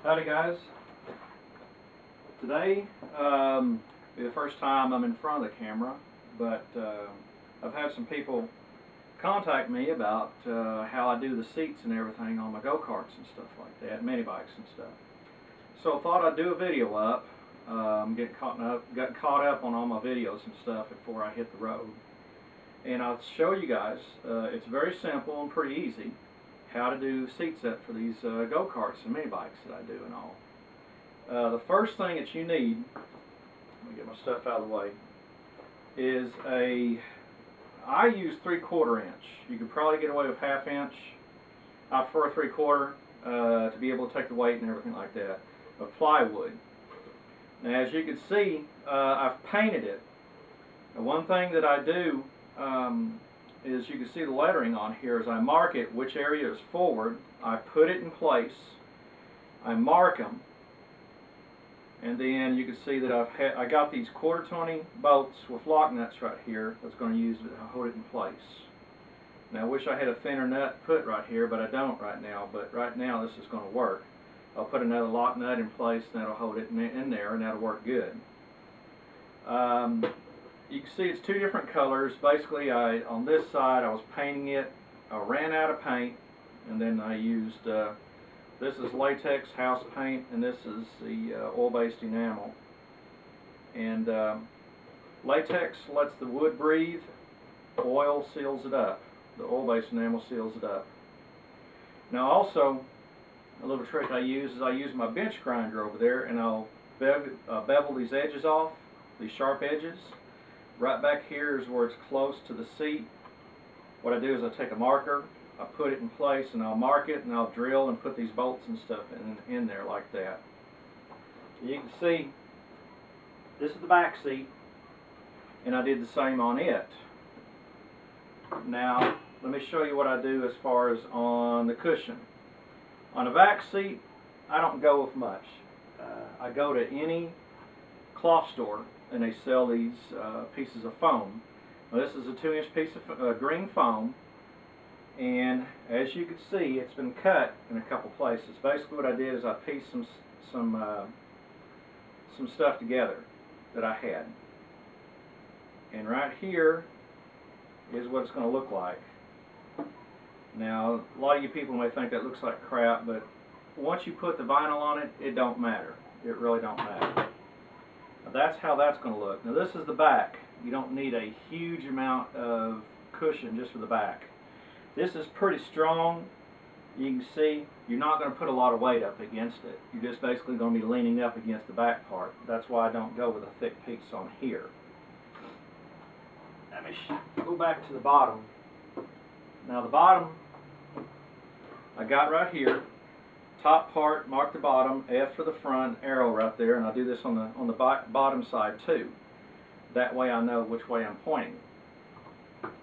Howdy guys. Today be the first time I'm in front of the camera, but I've had some people contact me about how I do the seats and everything on my go-karts and stuff like that, mini bikes and stuff. So I thought I'd do a video up, got caught up on all my videos and stuff before I hit the road. And I'll show you guys, it's very simple and pretty easy, how to do seat set for these go-karts and mini bikes that I do and all. The first thing that you need, let me get my stuff out of the way, is I use 3/4 inch. You could probably get away with 1/2 inch. I prefer 3/4 to be able to take the weight and everything like that, of plywood. Now as you can see, I've painted it. Now, one thing that I do is, you can see the lettering on here, is I mark it which area is forward, I put it in place, I mark them, and then you can see that I got these 1/4 bolts with lock nuts right here that's going to use to hold it in place. Now I wish I had a thinner nut put right here, but I don't right now, but right now this is going to work. I'll put another lock nut in place and that'll hold it in there, and that'll work good. You can see it's two different colors. Basically, on this side I was painting it. I ran out of paint, and then I used this is latex house paint, and this is the oil-based enamel. And latex lets the wood breathe. Oil seals it up. The oil-based enamel seals it up. Now also, a little trick I use is I use my bench grinder over there, and I'll bevel these edges off, these sharp edges. Right back here is where it's close to the seat. What I do is I take a marker, I put it in place, and I'll mark it, and I'll drill and put these bolts and stuff in there like that. You can see this is the back seat, and I did the same on it. Now let me show you what I do as far as on the cushion. On the back seat, I don't go with much. I go to any cloth store, and they sell these pieces of foam. Now, this is a 2-inch piece of green foam, and as you can see, it's been cut in a couple places. Basically what I did is I pieced some stuff together that I had, and right here is what it's going to look like. Now a lot of you people may think that looks like crap, but once you put the vinyl on it, it don't matter. It really don't matter. That's how that's going to look. Now this is the back. You don't need a huge amount of cushion just for the back. This is pretty strong. You can see you're not going to put a lot of weight up against it. You're just basically going to be leaning up against the back part. That's why I don't go with a thick piece on here. Let me go back to the bottom. Now the bottom I got right here. Top part, mark the bottom, F for the front, arrow right there, and I'll do this on the bottom side too. That way I know which way I'm pointing.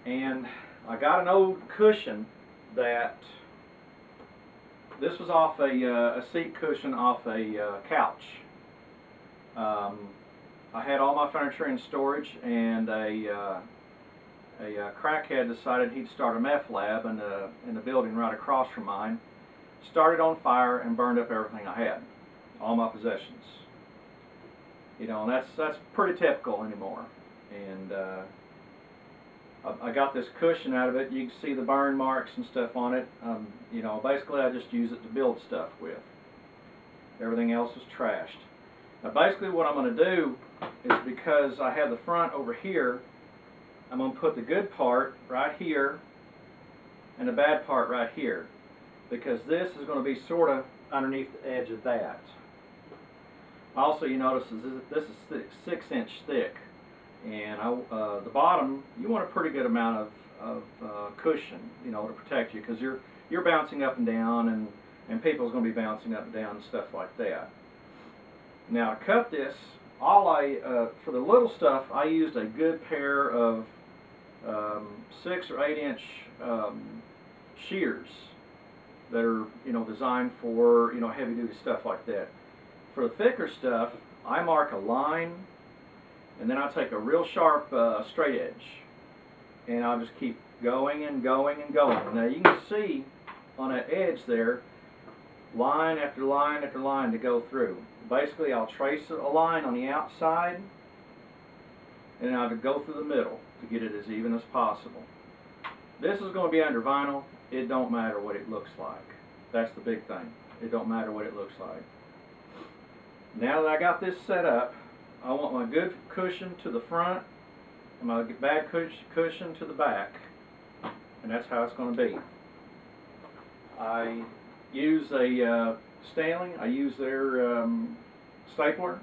And I got an old cushion that, this was off a seat cushion off a couch. I had all my furniture in storage, and a crackhead decided he'd start a meth lab in the building right across from mine. Started on fire and burned up everything I had, all my possessions. You know, and that's pretty typical anymore. And I got this cushion out of it. You can see the burn marks and stuff on it. You know, basically I just use it to build stuff with. Everything else is trashed. Now basically what I'm going to do is, because I have the front over here, I'm going to put the good part right here and the bad part right here, because this is going to be sort of underneath the edge of that. Also, you notice this is 6-inch thick, and the bottom, you want a pretty good amount of cushion, you know, to protect you, because you're bouncing up and down, and people's going to be bouncing up and down and stuff like that. Now to cut this, for the little stuff, I used a good pair of 6 or 8-inch shears that are, you know, designed for, you know, heavy duty stuff like that. For the thicker stuff, I mark a line, and then I take a real sharp straight edge, and I'll just keep going and going and going. Now you can see on that edge there, line after line after line to go through. Basically, I'll trace a line on the outside, and I'll go through the middle to get it as even as possible. This is going to be under vinyl. It don't matter what it looks like. That's the big thing. It don't matter what it looks like. Now that I got this set up, I want my good cushion to the front and my bad cushion to the back. And that's how it's going to be. I use a Stanley. I use their stapler.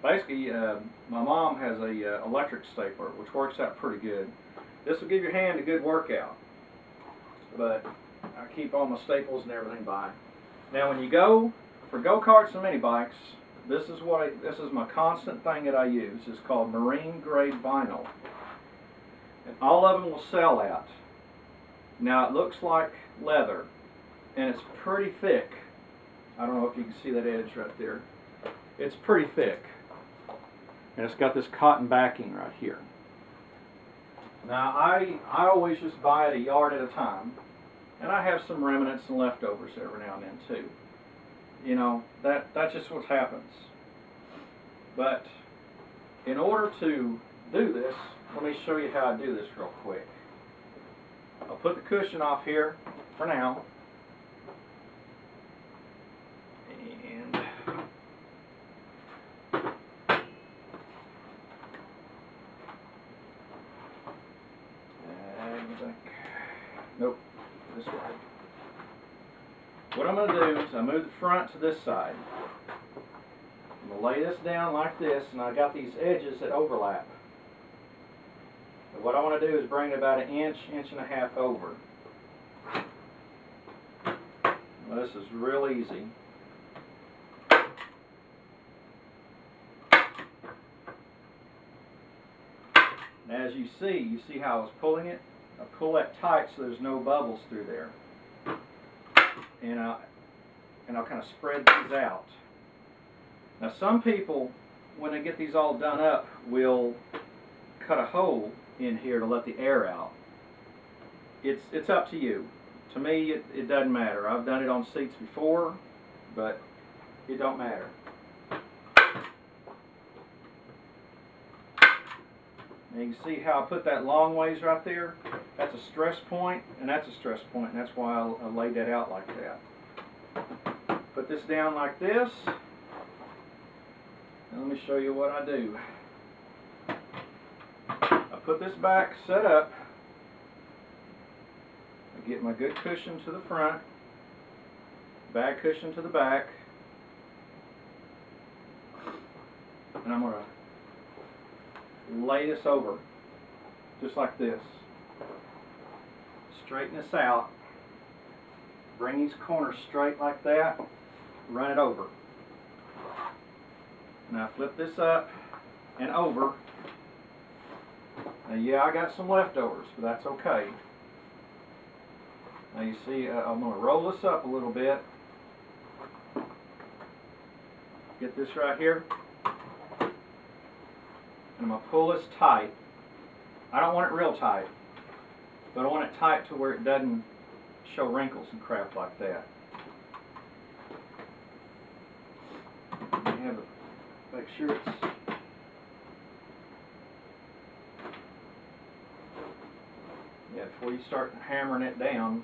Basically, my mom has a electric stapler, which works out pretty good. This will give your hand a good workout. But I keep all my staples and everything by. Now, when you go for go-karts and mini bikes, this is my constant thing that I use. It's called marine grade vinyl, and all of them will sell at. Now, it looks like leather, and it's pretty thick. I don't know if you can see that edge right there. It's pretty thick, and it's got this cotton backing right here. Now, I always just buy it a yard at a time, and I have some remnants and leftovers every now and then too. You know, that's just what happens. But in order to do this, let me show you how I do this real quick. I'll put the cushion off here for now. And nope, this way. What I'm going to do is I move the front to this side. I'm going to lay this down like this, and I've got these edges that overlap. And what I want to do is bring it about an inch, inch and a half over. Now, this is real easy. And as you see how I was pulling it? I pull that tight so there's no bubbles through there. And I'll kind of spread these out. Now, some people, when they get these all done up, will cut a hole in here to let the air out. It's up to you. To me, it doesn't matter. I've done it on seats before, but it don't matter. Now you can see how I put that long ways right there. That's a stress point, and that's a stress point, and that's why I laid that out like that. Put this down like this, and let me show you what I do. I put this back set up. I get my good cushion to the front, bad cushion to the back, and I'm going to lay this over, just like this. Straighten this out, bring these corners straight like that, run it over. Now flip this up and over. Now yeah, I got some leftovers, but that's okay. Now you see, I'm going to roll this up a little bit. Get this right here. And I'm going to pull this tight. I don't want it real tight, but I want it tight to where it doesn't show wrinkles and crap like that. You have to make sure it's before you start hammering it down,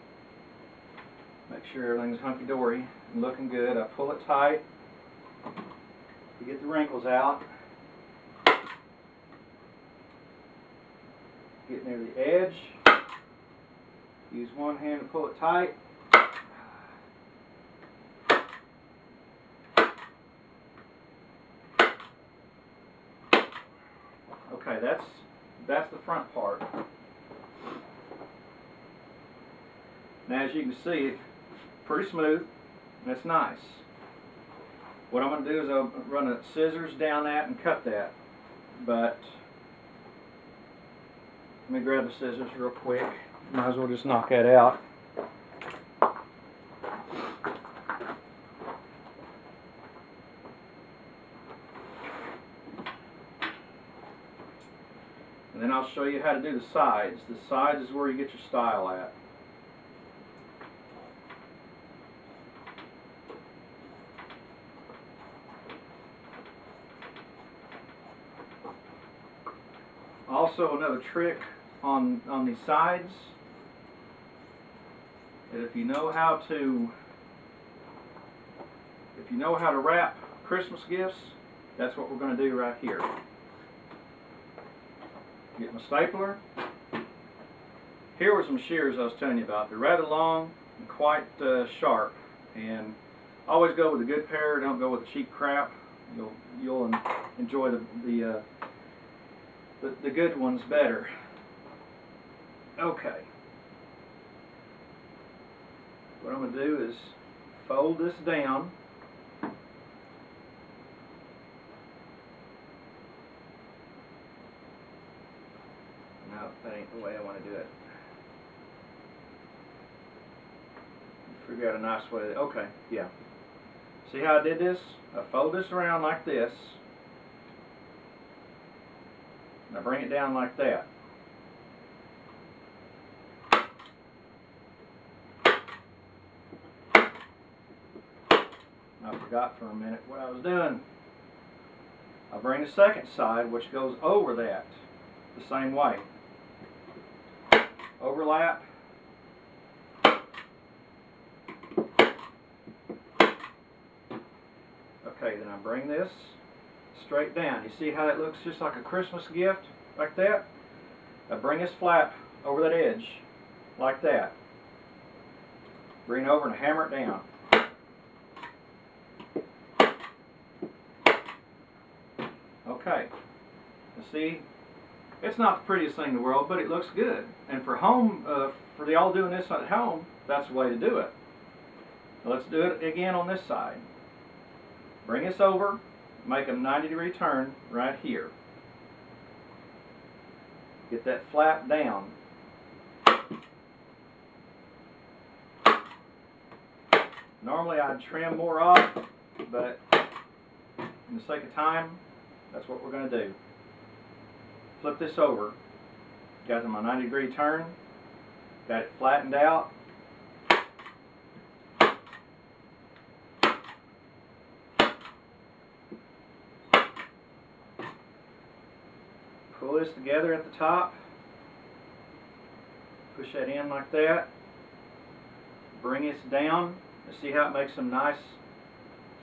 make sure everything's hunky-dory and looking good. I pull it tight to get the wrinkles out. Get near the edge. Use one hand to pull it tight. Okay, that's the front part. Now, as you can see, it's pretty smooth, and it's nice. What I'm going to do is I'll run the scissors down that and cut that. But let me grab the scissors real quick. Might as well just knock that out. And then I'll show you how to do the sides. The sides is where you get your style at. also another trick on the sides. And if you know how to wrap Christmas gifts, that's what we're going to do right here. Get my stapler. Here were some shears I was telling you about. They're rather long and quite sharp, and always go with a good pair. Don't go with the cheap crap. You'll enjoy the good ones better. Okay. What I'm going to do is fold this down. No, that ain't the way I want to do it. Figure out a nice way. Okay, yeah. See how I did this? I fold this around like this. And I bring it down like that. I forgot for a minute what I was doing. I bring the second side, which goes over that, the same way. Overlap. Okay, then I bring this straight down. You see how it looks just like a Christmas gift, like that? I bring this flap over that edge, like that. Bring it over and hammer it down. Okay, you see, it's not the prettiest thing in the world, but it looks good. And for home, for the all doing this at home, that's the way to do it. Now let's do it again on this side. Bring this over, make a 90-degree turn right here. Get that flap down. Normally I'd trim more off, but in the sake of time, that's what we're going to do. Flip this over. Got my 90-degree turn. Got it flattened out. Pull this together at the top. Push that in like that. Bring this down. See how it makes some nice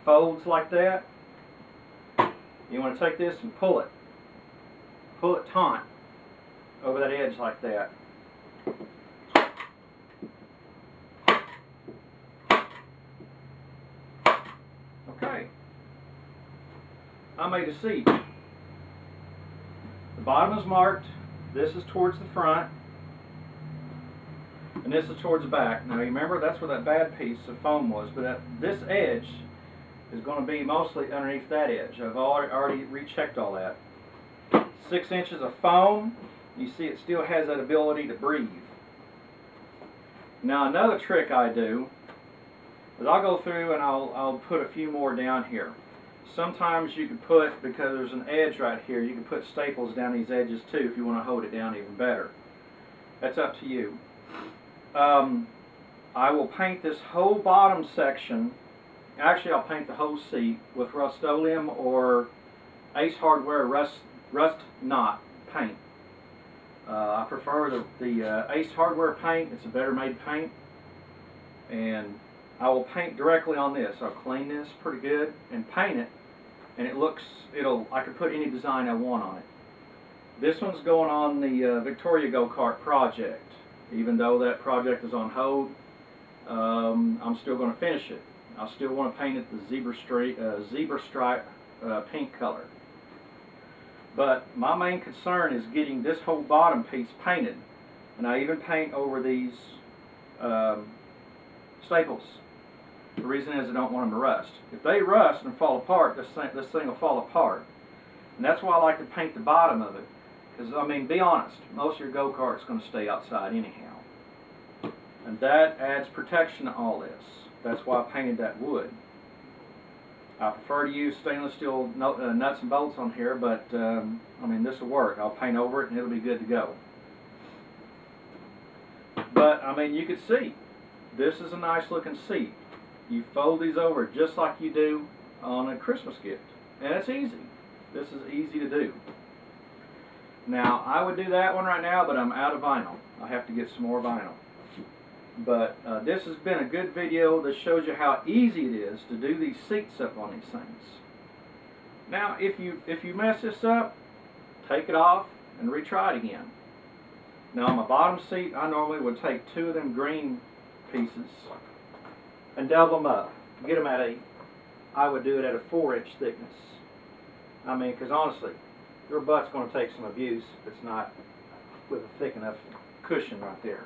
folds like that? You want to take this and pull it. Pull it taut over that edge like that. Okay. I made a seat. The bottom is marked. This is towards the front. And this is towards the back. Now you remember that's where that bad piece of foam was, but this edge is going to be mostly underneath that edge. I've already rechecked all that. 6 inches of foam. You see it still has that ability to breathe. Now another trick I do is I'll go through and I'll put a few more down here. Sometimes you can put, because there's an edge right here, you can put staples down these edges too if you want to hold it down even better. That's up to you. I will paint this whole bottom section. Actually, I'll paint the whole seat with Rust-Oleum or Ace Hardware Rust Knot paint. I prefer the Ace Hardware paint. It's a better made paint. And I will paint directly on this. I'll clean this pretty good and paint it. And I can put any design I want on it. This one's going on the Victoria Go-Kart project. Even though that project is on hold, I'm still going to finish it. I still want to paint it the zebra stripe pink color. But my main concern is getting this whole bottom piece painted. And I even paint over these staples. The reason is I don't want them to rust. If they rust and fall apart, this thing will fall apart. And that's why I like to paint the bottom of it. Because, I mean, be honest, most of your go-kart's going to stay outside anyhow. And that adds protection to all this. That's why I painted that wood. I prefer to use stainless steel nuts and bolts on here, but, I mean, this will work. I'll paint over it and it'll be good to go. But, I mean, you can see, this is a nice looking seat. You fold these over just like you do on a Christmas gift. And it's easy. This is easy to do. Now, I would do that one right now, but I'm out of vinyl. I have to get some more vinyl. But this has been a good video that shows you how easy it is to do these seats up on these things. Now, if you mess this up, take it off and retry it again. Now, on my bottom seat, I normally would take 2 of them green pieces and double them up. Get them at I would do it at a 4-inch thickness. I mean, because honestly, your butt's going to take some abuse if it's not with a thick enough cushion right there.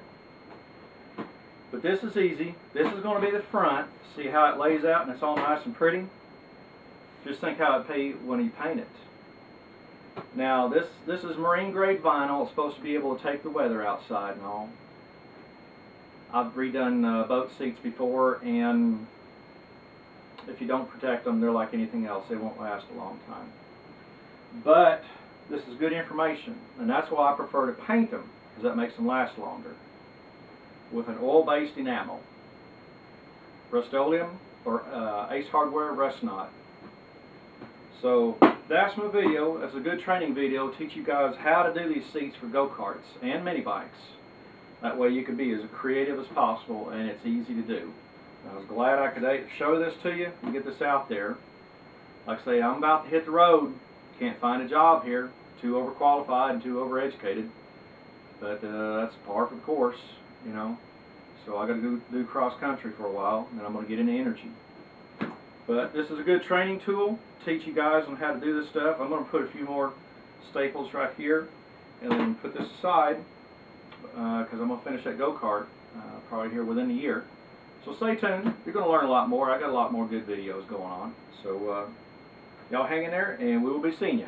But this is easy. This is going to be the front. See how it lays out and it's all nice and pretty? Just think how it'd be when you paint it. Now this is marine grade vinyl. It's supposed to be able to take the weather outside and all. I've redone boat seats before, and if you don't protect them, they're like anything else. They won't last a long time. But this is good information, and that's why I prefer to paint them, because that makes them last longer. With an oil-based enamel. Rust-Oleum or Ace Hardware Rust Knot. So that's my video. That's a good training video to teach you guys how to do these seats for go-karts and mini bikes. That way you can be as creative as possible, and it's easy to do. I was glad I could show this to you and get this out there. Like I say, I'm about to hit the road. Can't find a job here. Too overqualified and too overeducated. But that's par for the course, you know. So I got to do cross country for a while, and then I'm going to get into energy. But this is a good training tool to teach you guys on how to do this stuff. I'm going to put a few more staples right here, and then put this aside because I'm going to finish that go-kart probably here within a year. So stay tuned. You're going to learn a lot more. I got a lot more good videos going on. So y'all hang in there, and we will be seeing you.